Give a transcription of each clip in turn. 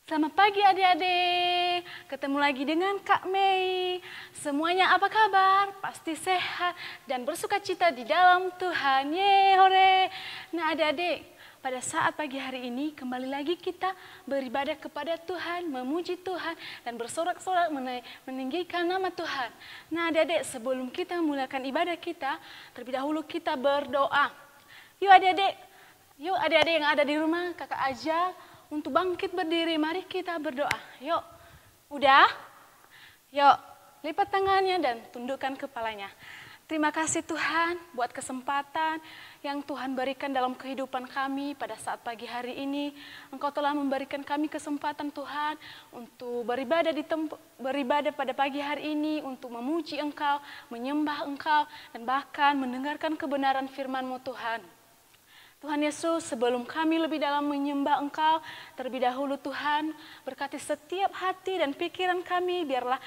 Selamat pagi adik-adik, ketemu lagi dengan Kak Mei. Semuanya apa kabar? Pasti sehat dan bersuka cita di dalam Tuhan. Yeay, hore. Nah adik-adik, pada saat pagi hari ini kembali lagi kita beribadah kepada Tuhan, memuji Tuhan dan bersorak-sorak meninggikan nama Tuhan. Nah adik-adik, sebelum kita memulakan ibadah kita, terlebih dahulu kita berdoa. Yuk adik-adik yang ada di rumah, kakak ajak untuk bangkit berdiri, mari kita berdoa. Yuk, udah? Yuk, lipat tangannya dan tundukkan kepalanya. Terima kasih Tuhan buat kesempatan yang Tuhan berikan dalam kehidupan kami pada saat pagi hari ini. Engkau telah memberikan kami kesempatan Tuhan untuk beribadah pada pagi hari ini, untuk memuji Engkau, menyembah Engkau, dan bahkan mendengarkan kebenaran firman-Mu Tuhan. Tuhan Yesus, sebelum kami lebih dalam menyembah Engkau, terlebih dahulu Tuhan, berkati setiap hati dan pikiran kami, biarlah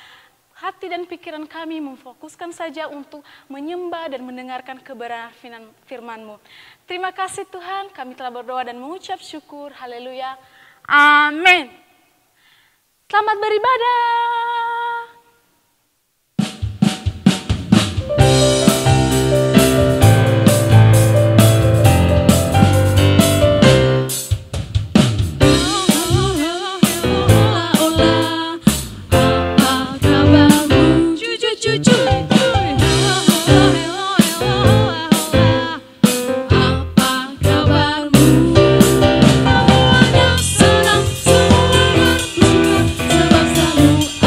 hati dan pikiran kami memfokuskan saja untuk menyembah dan mendengarkan kebenaran firman-Mu. Terima kasih Tuhan, kami telah berdoa dan mengucap syukur, haleluya, amin. Selamat beribadah. Sebab selalu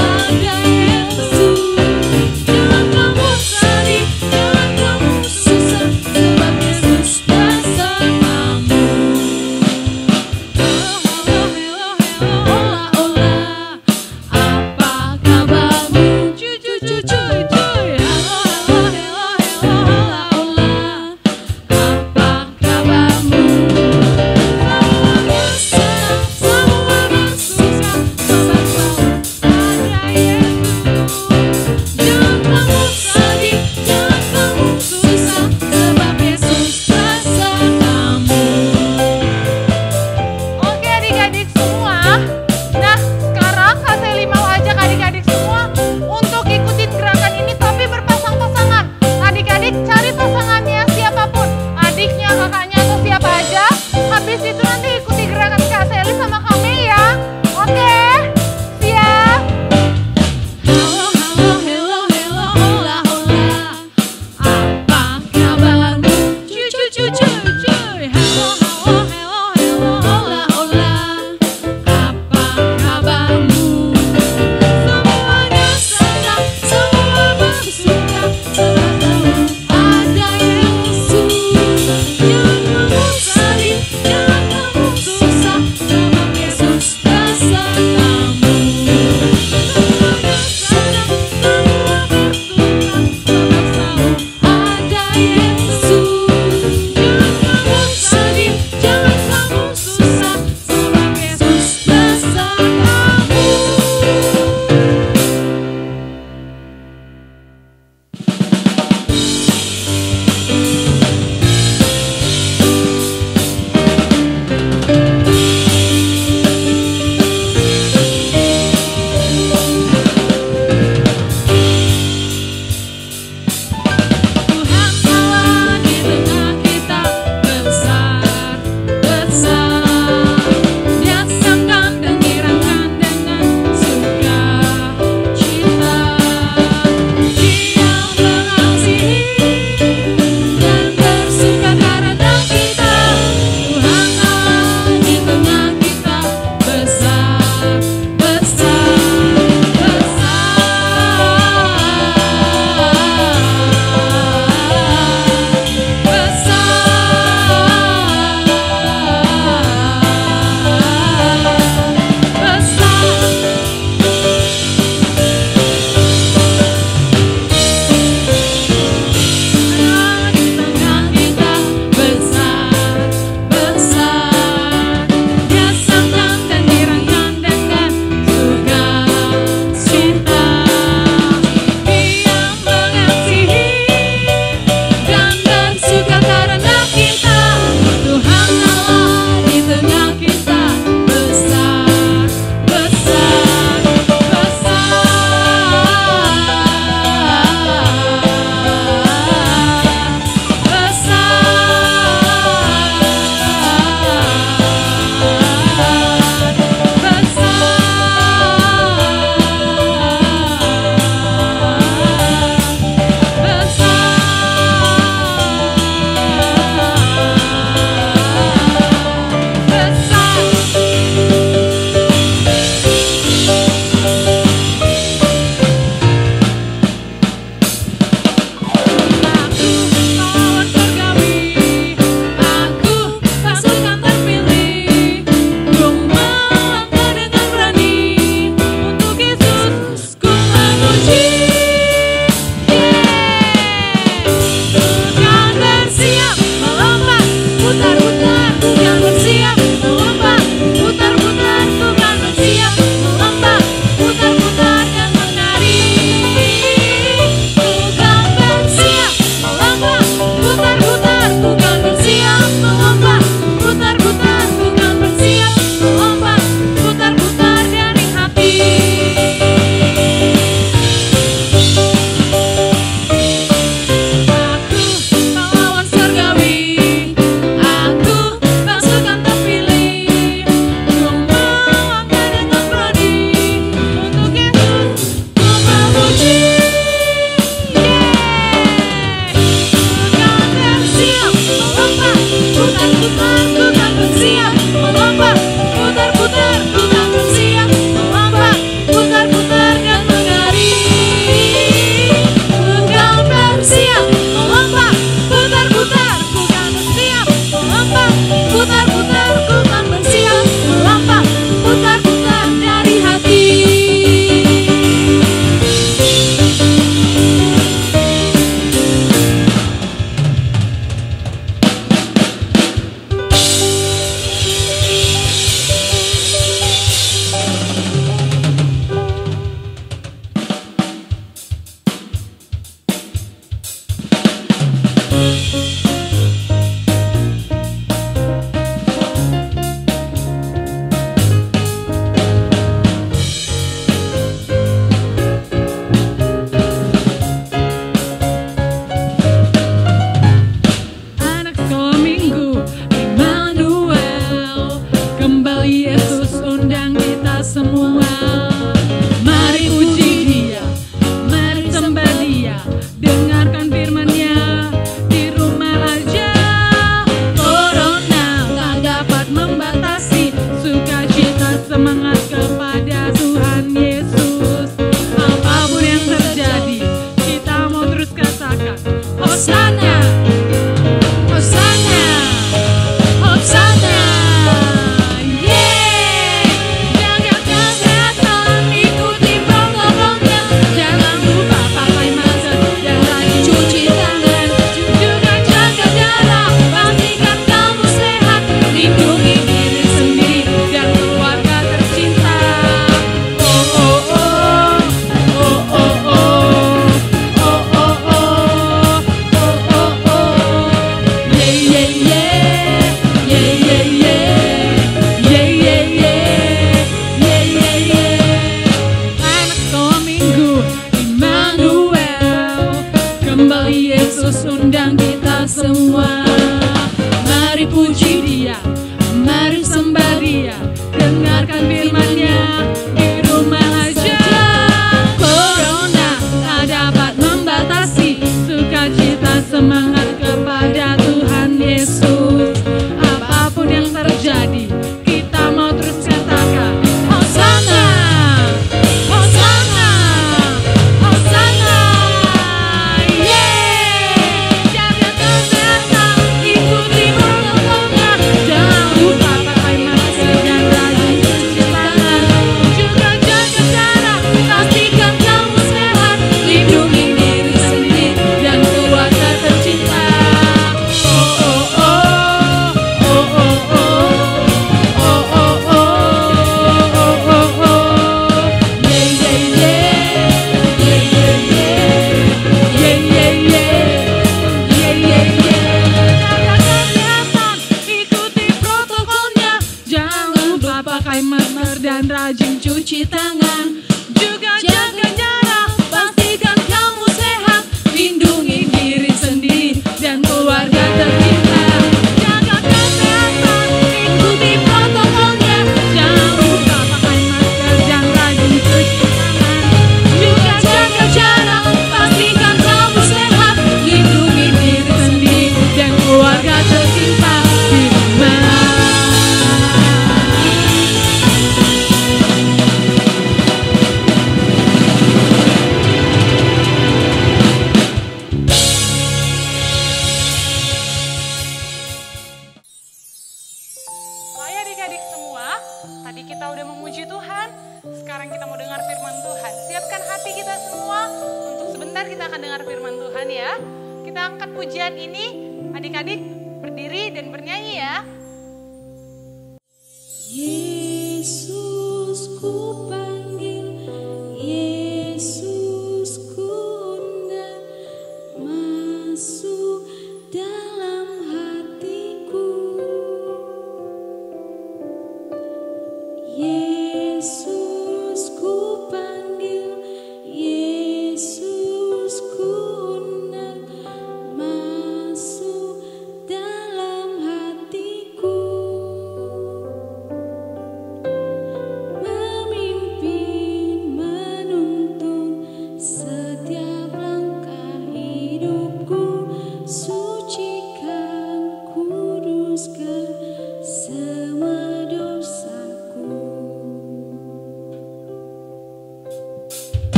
semua. Mari puji Dia, mari sembah Dia, dengarkan firman-Nya di rumah aja. Corona tak dapat membatasi sukacita semangat kepada Tuhan Yesus. Apapun yang terjadi, kita mau terus katakan Hosana, Hosana, Hosana. Jaga kesehatan, ikuti protokolnya. Jangan lupa pakai masker dan rajin cuci tangan. Juga jaga jarak, pastikan kamu sehat. Lindungi diri sendiri dan keluarga tercinta. Oh oh oh, oh oh oh, oh oh oh, oh oh oh. Yeah yeah yeah, yeah yeah yeah, yeah yeah yeah, yeah yeah yeah. Anak sekolah minggu Immanuel, kembali Yesus undang kita semua. Mari puji Dia, mari sembah Dia, dengarkan firman-Nya di rumah aja. Corona tak dapat membatasi sukacita semangat kepada Tuhan Yesus. Apapun yang terjadi, kita mau terus katakan Hosana, Hosana, Hosana. Jaga kesehatan, ikuti protokolnya. Jangan lupa pakai masker dan rajin cuci tangan. Juga jaga jarak, pastikan kamu sehat. Lindungi diri sendiri dan keluarga tercinta. Oh oh oh, oh oh oh, oh oh oh, oh oh oh. Yeah yeah yeah, yeah yeah yeah, yeah yeah yeah, yeah yeah yeah. Jaga kesehatan, ikuti protokolnya. Jangan lupa pakai masker dan rajin cuci tangan. Juga jaga jarak, pastikan kamu sehat. Lindungi diri sendiri dan keluarga tercinta. Jaga kesehatan, ikuti protokolnya. Jangan lupa pakai masker dan rajin cuci tangan. Juga jaga jarak, pastikan kamu sehat. Lindungi diri sendiri dan keluarga tercinta di rumah. Hai adik-adik semua, tadi kita udah memuji Tuhan, sekarang kita mau dengar firman Tuhan. Siapkan hati kita semua, untuk sebentar kita akan dengar firman Tuhan ya. Kita angkat pujian ini, adik-adik berdiri dan bernyanyi ya. Yesus ku panggil, Yesus ku undang, masuk dalam hatiku. Yesus ku panggil, Yesus ku undang, masuk dalam hatiku.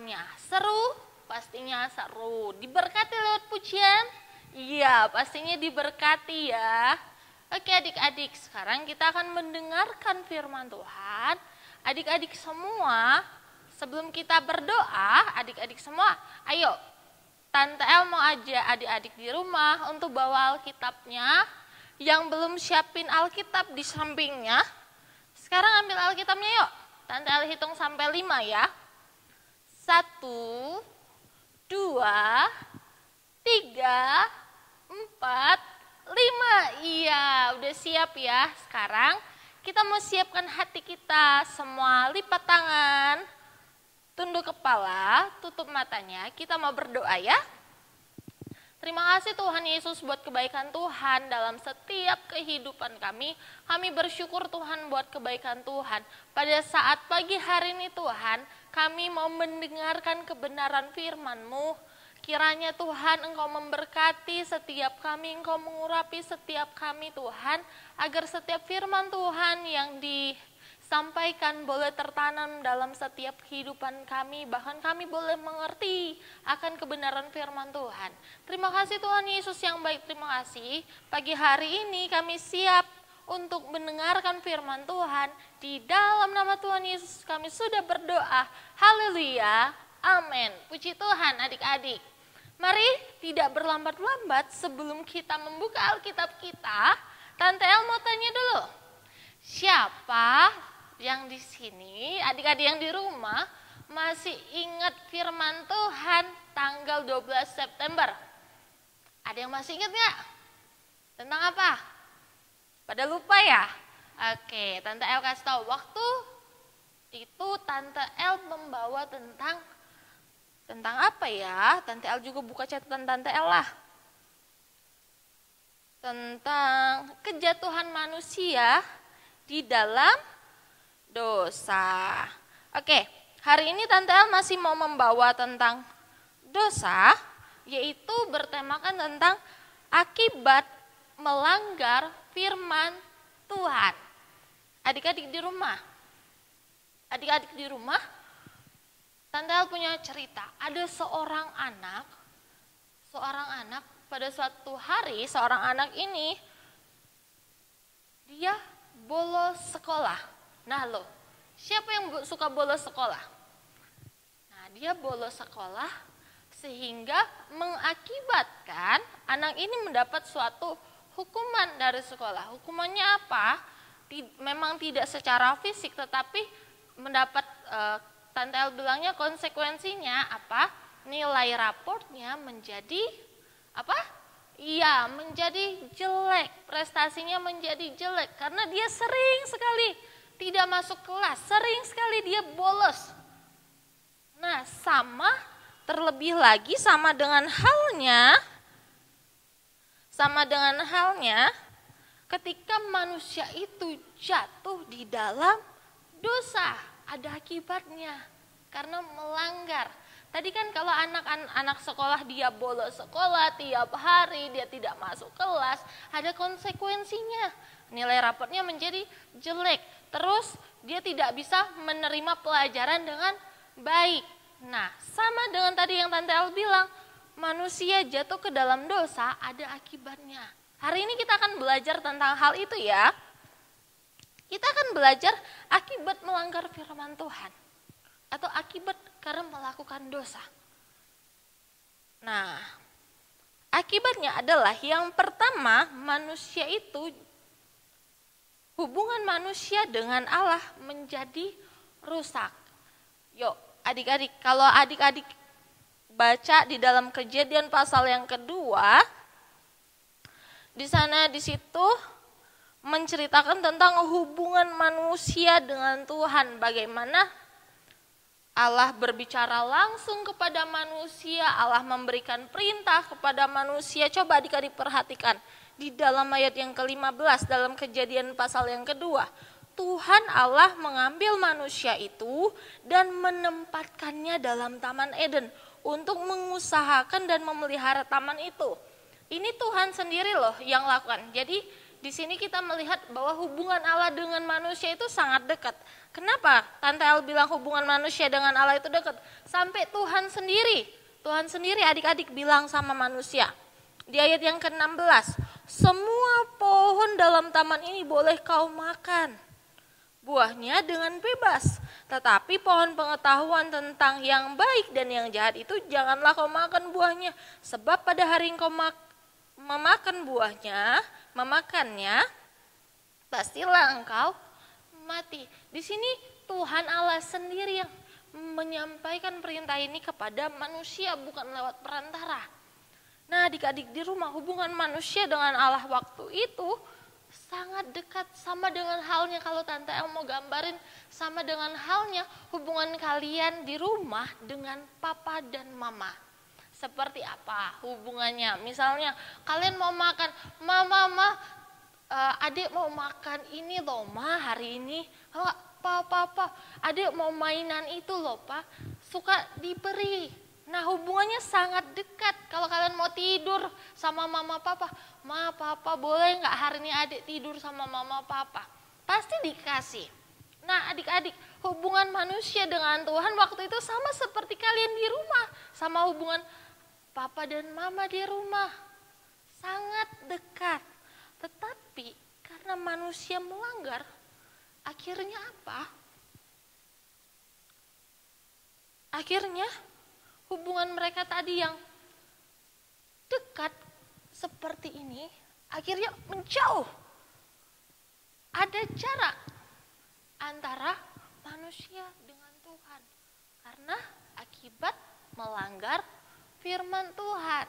malamnya. Seru? Pastinya seru. Diberkati lewat pujian? Iya, pastinya diberkati ya. Oke adik-adik, sekarang kita akan mendengarkan firman Tuhan. Adik-adik semua, sebelum kita berdoa, adik-adik semua, ayo. Tante El mau ajak adik-adik di rumah untuk bawa Alkitabnya. Yang belum siapin Alkitab di sampingnya, sekarang ambil Alkitabnya yuk. Tante El hitung sampai 5 ya. 1, 2, 3, 4, 5. Iya, udah siap ya. Sekarang kita mau siapkan hati kita. Semua lipat tangan, tunduk kepala, tutup matanya. Kita mau berdoa ya. Terima kasih Tuhan Yesus buat kebaikan Tuhan dalam setiap kehidupan kami. Kami bersyukur Tuhan buat kebaikan Tuhan. Pada saat pagi hari ini Tuhan, kami mau mendengarkan kebenaran firman-Mu. Kiranya Tuhan Engkau memberkati setiap kami, Engkau mengurapi setiap kami Tuhan. Agar setiap firman Tuhan yang disampaikan boleh tertanam dalam setiap kehidupan kami. Bahkan kami boleh mengerti akan kebenaran firman Tuhan. Terima kasih Tuhan Yesus yang baik, terima kasih. Pagi hari ini kami siap untuk mendengarkan firman Tuhan. Di dalam nama Tuhan Yesus kami sudah berdoa. Haleluya, amin. Puji Tuhan adik-adik. Mari tidak berlambat-lambat sebelum kita membuka Alkitab kita. Tante El mau tanya dulu. Siapa yang di sini, adik-adik yang di rumah, masih ingat firman Tuhan tanggal 12 September? Ada yang masih ingat nggak? Tentang apa? Pada lupa ya? Oke, Tante El kasih tahu. Waktu itu Tante El membawa tentang apa ya? Tante El juga buka catatan Tante El lah. Tentang kejatuhan manusia di dalam dosa. Oke, hari ini Tante El masih mau membawa tentang dosa, yaitu bertemakan tentang akibat melanggar firman Tuhan. Adik-adik di rumah, Tante El punya cerita. Ada seorang anak pada suatu hari, seorang anak ini dia bolos sekolah. Nah loh, siapa yang suka bolos sekolah? Nah, dia bolos sekolah sehingga mengakibatkan anak ini mendapat suatu hukuman dari sekolah. Hukumannya apa? Memang tidak secara fisik, tetapi mendapat Tante El bilangnya konsekuensinya apa? Nilai raportnya menjadi apa? Iya, menjadi jelek. Prestasinya menjadi jelek karena dia sering sekali tidak masuk kelas, sering sekali dia bolos. Nah, terlebih lagi sama dengan halnya ketika manusia itu jatuh di dalam dosa, ada akibatnya karena melanggar. Tadi kan kalau anak sekolah dia bolos sekolah tiap hari, dia tidak masuk kelas, ada konsekuensinya. Nilai raportnya menjadi jelek. Terus dia tidak bisa menerima pelajaran dengan baik. Nah, sama dengan tadi yang Tante El bilang, manusia jatuh ke dalam dosa ada akibatnya. Hari ini kita akan belajar tentang hal itu ya. Kita akan belajar akibat melanggar firman Tuhan. Atau akibat karena melakukan dosa. Nah, akibatnya adalah yang pertama, manusia itu, hubungan manusia dengan Allah menjadi rusak. Yuk adik-adik, kalau adik-adik baca di dalam Kejadian pasal yang kedua, di situ menceritakan tentang hubungan manusia dengan Tuhan, bagaimana Allah berbicara langsung kepada manusia, Allah memberikan perintah kepada manusia. Coba adik-adik perhatikan di dalam ayat yang ke-15 dalam Kejadian pasal yang kedua. Tuhan Allah mengambil manusia itu dan menempatkannya dalam Taman Eden untuk mengusahakan dan memelihara taman itu. Ini Tuhan sendiri loh yang lakukan. Jadi di sini kita melihat bahwa hubungan Allah dengan manusia itu sangat dekat. Kenapa Tante El bilang hubungan manusia dengan Allah itu dekat? Sampai Tuhan sendiri adik-adik bilang sama manusia. Di ayat yang ke-16, semua pohon dalam taman ini boleh kau makan buahnya dengan bebas. Tetapi pohon pengetahuan tentang yang baik dan yang jahat itu janganlah kau makan buahnya. Sebab pada hari engkau memakannya, pastilah engkau mati. Di sini Tuhan Allah sendiri yang menyampaikan perintah ini kepada manusia, bukan lewat perantara. Nah, adik-adik di rumah, hubungan manusia dengan Allah waktu itu sangat dekat, sama dengan halnya kalau Tante El mau gambarin, sama dengan halnya hubungan kalian di rumah dengan papa dan mama. Seperti apa hubungannya? Misalnya kalian mau makan, mama, adik mau makan ini loh ma hari ini. Papa, adik mau mainan itu loh pak, suka diberi. Nah hubungannya sangat dekat. Kalau kalian mau tidur sama mama papa, ma papa boleh nggak hari ini adik tidur sama mama papa? Pasti dikasih. Nah adik-adik, hubungan manusia dengan Tuhan waktu itu sama seperti kalian di rumah. Sama hubungan papa dan mama di rumah. Sangat dekat. Tetapi karena manusia melanggar, akhirnya apa? Akhirnya hubungan mereka tadi yang dekat seperti ini, akhirnya menjauh. Ada jarak antara manusia dengan Tuhan. Karena akibat melanggar firman Tuhan.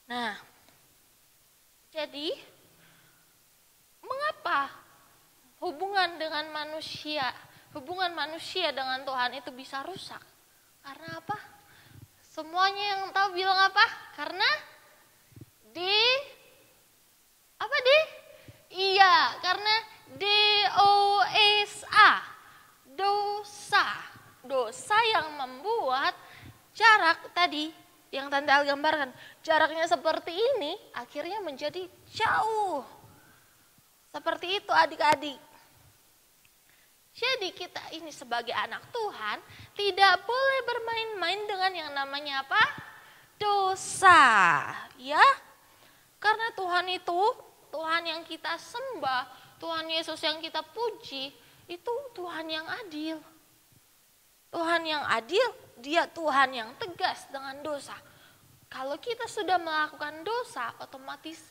Nah, jadi mengapa hubungan manusia dengan Tuhan itu bisa rusak? Karena apa? Semuanya yang tahu bilang apa? Karena karena dosa. Dosa yang membuat jarak tadi yang Tante El gambarkan, jaraknya seperti ini akhirnya menjadi jauh. Seperti itu adik-adik. Jadi kita ini sebagai anak Tuhan tidak boleh bermain-main dengan yang namanya apa? Dosa. Ya. Karena Tuhan itu, Tuhan yang kita sembah, Tuhan Yesus yang kita puji, itu Tuhan yang adil. Tuhan yang adil, Dia Tuhan yang tegas dengan dosa. Kalau kita sudah melakukan dosa, otomatis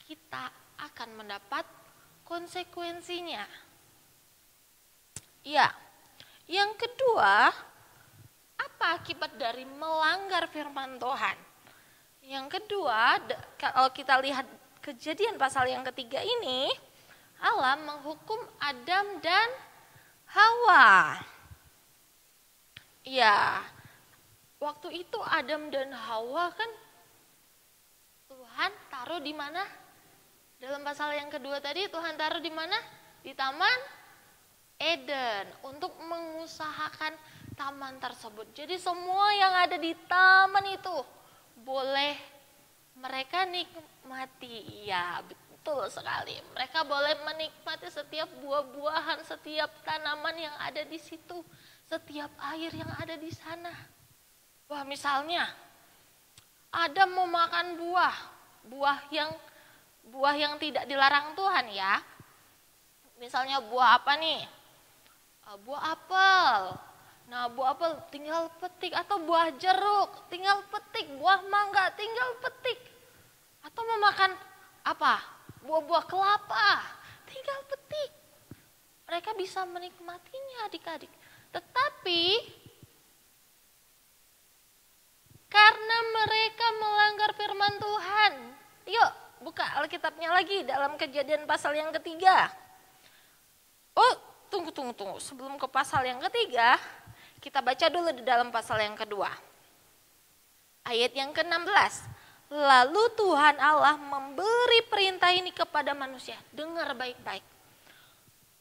kita akan mendapat konsekuensinya. Ya, yang kedua, apa akibat dari melanggar firman Tuhan? Yang kedua, kalau kita lihat Kejadian pasal yang ketiga ini, Allah menghukum Adam dan Hawa. Ya, waktu itu Adam dan Hawa kan Tuhan taruh di mana? Dalam pasal yang kedua tadi Tuhan taruh di mana? Di Taman Eden untuk mengusahakan taman tersebut. Jadi semua yang ada di taman itu boleh mereka nikmati. Ya, betul sekali. Mereka boleh menikmati setiap buah-buahan, setiap tanaman yang ada di situ, setiap air yang ada di sana. Wah, misalnya Adam mau makan buah yang tidak dilarang Tuhan ya. Misalnya buah apa nih? Buah apel. Nah, buah apel tinggal petik, atau buah jeruk tinggal petik, buah mangga tinggal petik. Atau mau makan apa? Buah-buah kelapa tinggal petik. Mereka bisa menikmatinya adik-adik. Tetapi karena mereka melanggar firman Tuhan. Yuk buka Alkitabnya lagi dalam Kejadian pasal yang ketiga. Oh, tunggu. Sebelum ke pasal yang ketiga, kita baca dulu di dalam pasal yang kedua. Ayat yang ke-16. Lalu Tuhan Allah memberi perintah ini kepada manusia. Dengar baik-baik.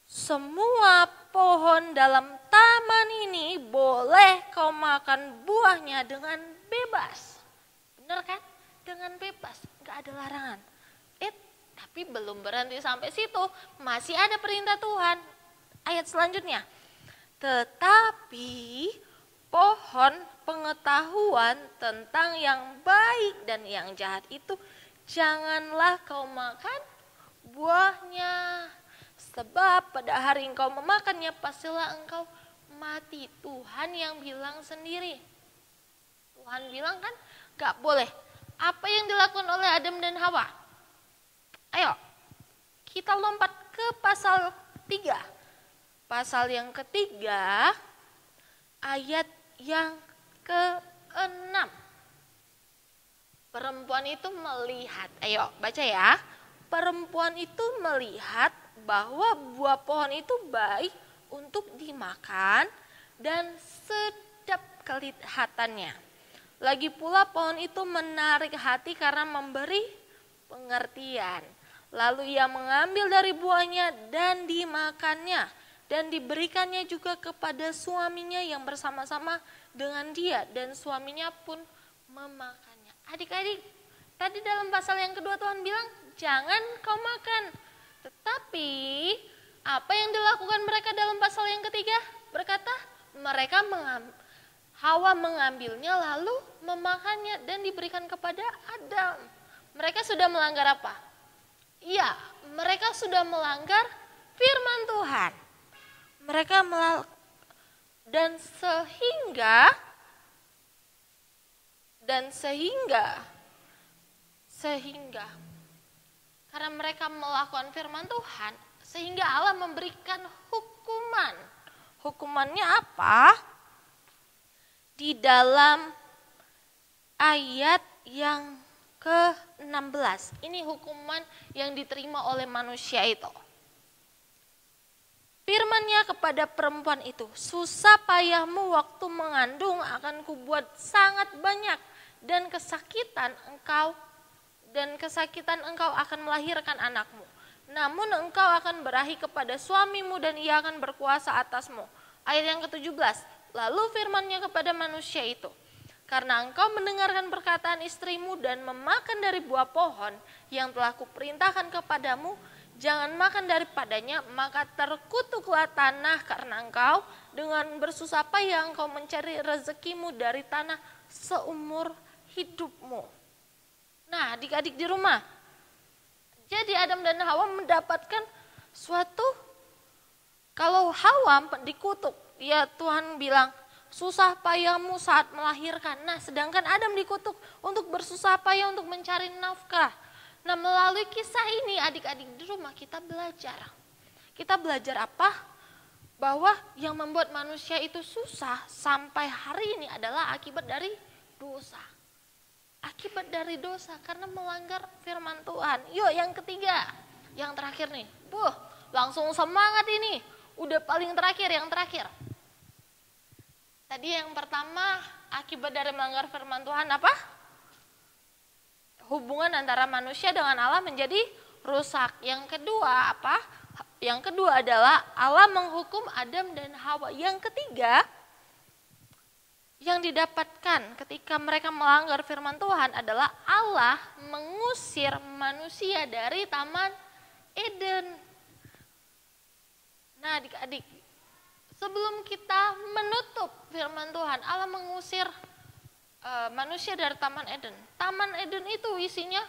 Semua pohon dalam taman ini boleh kau makan buahnya dengan bebas. Benar kan? Dengan bebas, gak ada larangan. Tapi belum berhenti sampai situ, masih ada perintah Tuhan. Ayat selanjutnya. Tetapi pohon pengetahuan tentang yang baik dan yang jahat itu janganlah kau makan buahnya. Sebab pada hari engkau memakannya pastilah engkau mati. Tuhan yang bilang sendiri. Tuhan bilang kan gak boleh. Apa yang dilakukan oleh Adam dan Hawa? Ayo kita lompat ke pasal 3. Pasal yang ketiga ayat yang ke-6. Perempuan itu melihat, ayo baca ya. Perempuan itu melihat bahwa buah pohon itu baik untuk dimakan dan sedap kelihatannya. Lagi pula pohon itu menarik hati karena memberi pengertian. Lalu ia mengambil dari buahnya dan dimakannya. Dan diberikannya juga kepada suaminya yang bersama-sama dengan dia. Dan suaminya pun memakannya. Adik-adik, tadi dalam pasal yang kedua Tuhan bilang, jangan kau makan. Tetapi apa yang dilakukan mereka dalam pasal yang ketiga? Berkata, Hawa mengambilnya lalu memakannya dan diberikan kepada Adam. Mereka sudah melanggar apa? Iya, mereka sudah melanggar firman Tuhan. Mereka dan sehingga karena mereka melakukan firman Tuhan, sehingga Allah memberikan hukuman. Hukumannya apa? Di dalam ayat yang ke-16. Ini hukuman yang diterima oleh manusia itu. Firman-Nya kepada perempuan itu, susah payahmu waktu mengandung akan kubuat sangat banyak dan kesakitan engkau akan melahirkan anakmu. Namun engkau akan berahi kepada suamimu dan ia akan berkuasa atasmu. Ayat yang ke-17. Lalu firman-Nya kepada manusia itu, karena engkau mendengarkan perkataan istrimu dan memakan dari buah pohon yang telah kuperintahkan kepadamu, jangan makan daripadanya, maka terkutuklah tanah karena engkau dengan bersusah payah engkau mencari rezekimu dari tanah seumur hidupmu. Nah, adik-adik di rumah, jadi Adam dan Hawa mendapatkan suatu, kalau Hawa dikutuk, ya Tuhan bilang, susah payahmu saat melahirkan. Nah, sedangkan Adam dikutuk untuk bersusah payah untuk mencari nafkah. Nah, melalui kisah ini adik-adik di rumah kita belajar. Kita belajar apa? Bahwa yang membuat manusia itu susah sampai hari ini adalah akibat dari dosa. Akibat dari dosa karena melanggar firman Tuhan. Yuk yang ketiga, yang terakhir nih. Langsung semangat ini. Udah paling terakhir, yang terakhir. Tadi yang pertama, akibat dari melanggar firman Tuhan apa? Hubungan antara manusia dengan Allah menjadi rusak. Yang kedua apa? Yang kedua adalah Allah menghukum Adam dan Hawa. Yang ketiga, yang didapatkan ketika mereka melanggar firman Tuhan adalah Allah mengusir manusia dari Taman Eden. Nah, adik-adik, sebelum kita menutup firman Tuhan, Allah mengusir manusia dari Taman Eden. Taman Eden itu isinya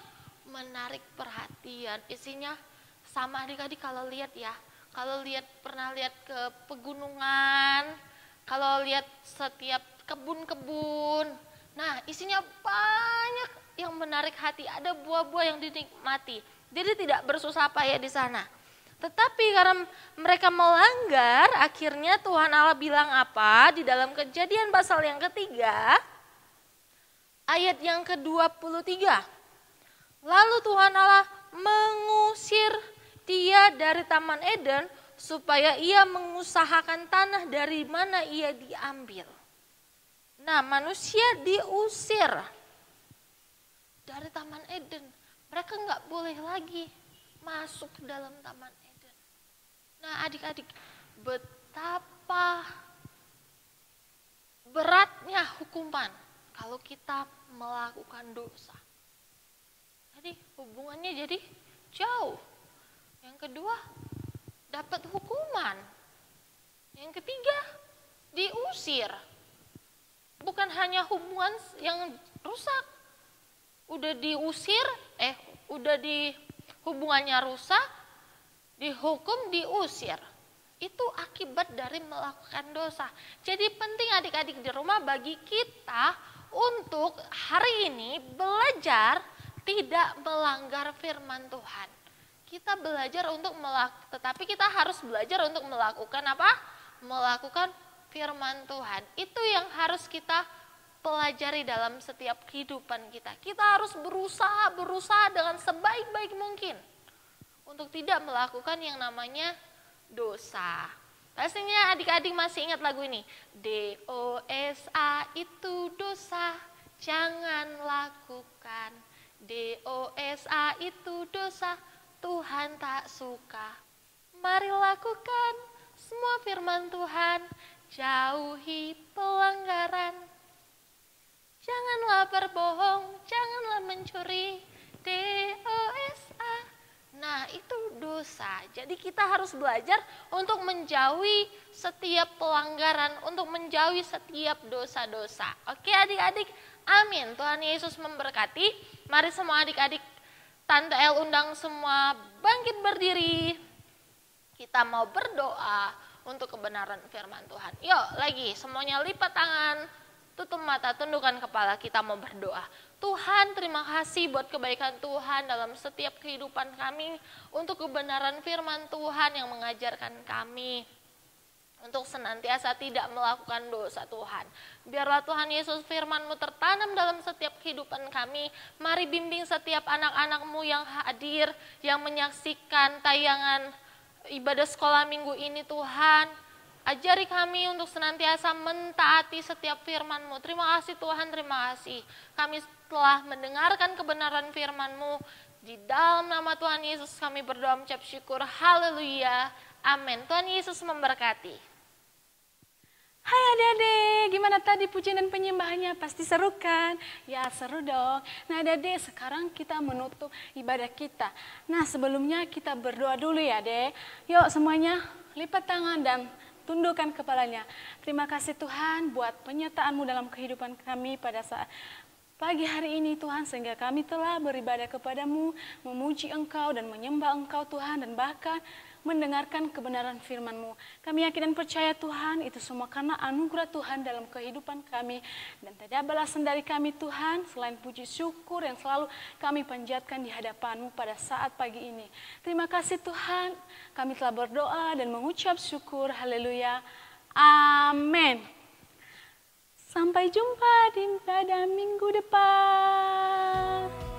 menarik perhatian, isinya sama adik-adik kalau lihat ya. Kalau pernah lihat ke pegunungan, kalau lihat setiap kebun-kebun, nah isinya banyak yang menarik hati, ada buah-buah yang dinikmati. Jadi tidak bersusah payah di sana. Tetapi karena mereka melanggar, akhirnya Tuhan Allah bilang apa? Di dalam Kejadian pasal yang ketiga, ayat yang ke-23. Lalu Tuhan Allah mengusir dia dari Taman Eden supaya ia mengusahakan tanah dari mana ia diambil. Nah, manusia diusir dari Taman Eden. Mereka nggak boleh lagi masuk ke dalam Taman Eden. Nah, adik-adik, betapa beratnya hukuman kalau kita melakukan dosa. Jadi hubungannya jadi jauh. Yang kedua, dapat hukuman. Yang ketiga, diusir. Bukan hanya hubungan yang rusak, udah diusir, hubungannya rusak, dihukum, diusir. Itu akibat dari melakukan dosa. Jadi penting adik-adik di rumah bagi kita untuk hari ini belajar tidak melanggar firman Tuhan. Kita belajar untuk tetapi kita harus belajar untuk melakukan apa? Melakukan firman Tuhan. Itu yang harus kita pelajari dalam setiap kehidupan kita. Kita harus berusaha dengan sebaik-baik mungkin untuk tidak melakukan yang namanya dosa. Pastinya adik-adik masih ingat lagu ini. DOSA itu dosa, jangan lakukan. DOSA itu dosa, Tuhan tak suka. Mari lakukan semua firman Tuhan, jauhi pelanggaran. Janganlah berbohong, janganlah mencuri. DOSA. Nah, itu dosa. Jadi kita harus belajar untuk menjauhi setiap pelanggaran, untuk menjauhi setiap dosa-dosa. Oke adik-adik, amin. Tuhan Yesus memberkati. Mari semua adik-adik, Tante El undang semua bangkit berdiri. Kita mau berdoa untuk kebenaran firman Tuhan. Yuk lagi, semuanya lipat tangan, tutup mata, tundukkan kepala, kita mau berdoa. Tuhan, terima kasih buat kebaikan Tuhan dalam setiap kehidupan kami, untuk kebenaran firman Tuhan yang mengajarkan kami untuk senantiasa tidak melakukan dosa Tuhan. Biarlah Tuhan Yesus firman-Mu tertanam dalam setiap kehidupan kami. Mari bimbing setiap anak-anak-Mu yang hadir, yang menyaksikan tayangan ibadah sekolah minggu ini Tuhan. Ajari kami untuk senantiasa mentaati setiap firman-Mu. Terima kasih Tuhan, terima kasih. Kami telah mendengarkan kebenaran firman-Mu. Di dalam nama Tuhan Yesus kami berdoa mengucap syukur. Haleluya. Amin. Tuhan Yesus memberkati. Hai adik-adik, gimana tadi pujian dan penyembahannya? Pasti seru kan? Ya seru dong. Nah adik-adik, sekarang kita menutup ibadah kita. Nah sebelumnya kita berdoa dulu ya dek. Yuk semuanya lipat tangan dan tundukkan kepalanya. Terima kasih Tuhan buat penyertaan-Mu dalam kehidupan kami pada saat pagi hari ini Tuhan, sehingga kami telah beribadah kepadamu, memuji Engkau dan menyembah Engkau Tuhan, dan bahkan mendengarkan kebenaran firman-Mu. Kami yakin dan percaya Tuhan, itu semua karena anugerah Tuhan dalam kehidupan kami. Dan tidak ada balasan dari kami Tuhan, selain puji syukur yang selalu kami panjatkan di hadapan-Mu pada saat pagi ini. Terima kasih Tuhan, kami telah berdoa dan mengucap syukur. Haleluya. Amin. Sampai jumpa pada minggu depan.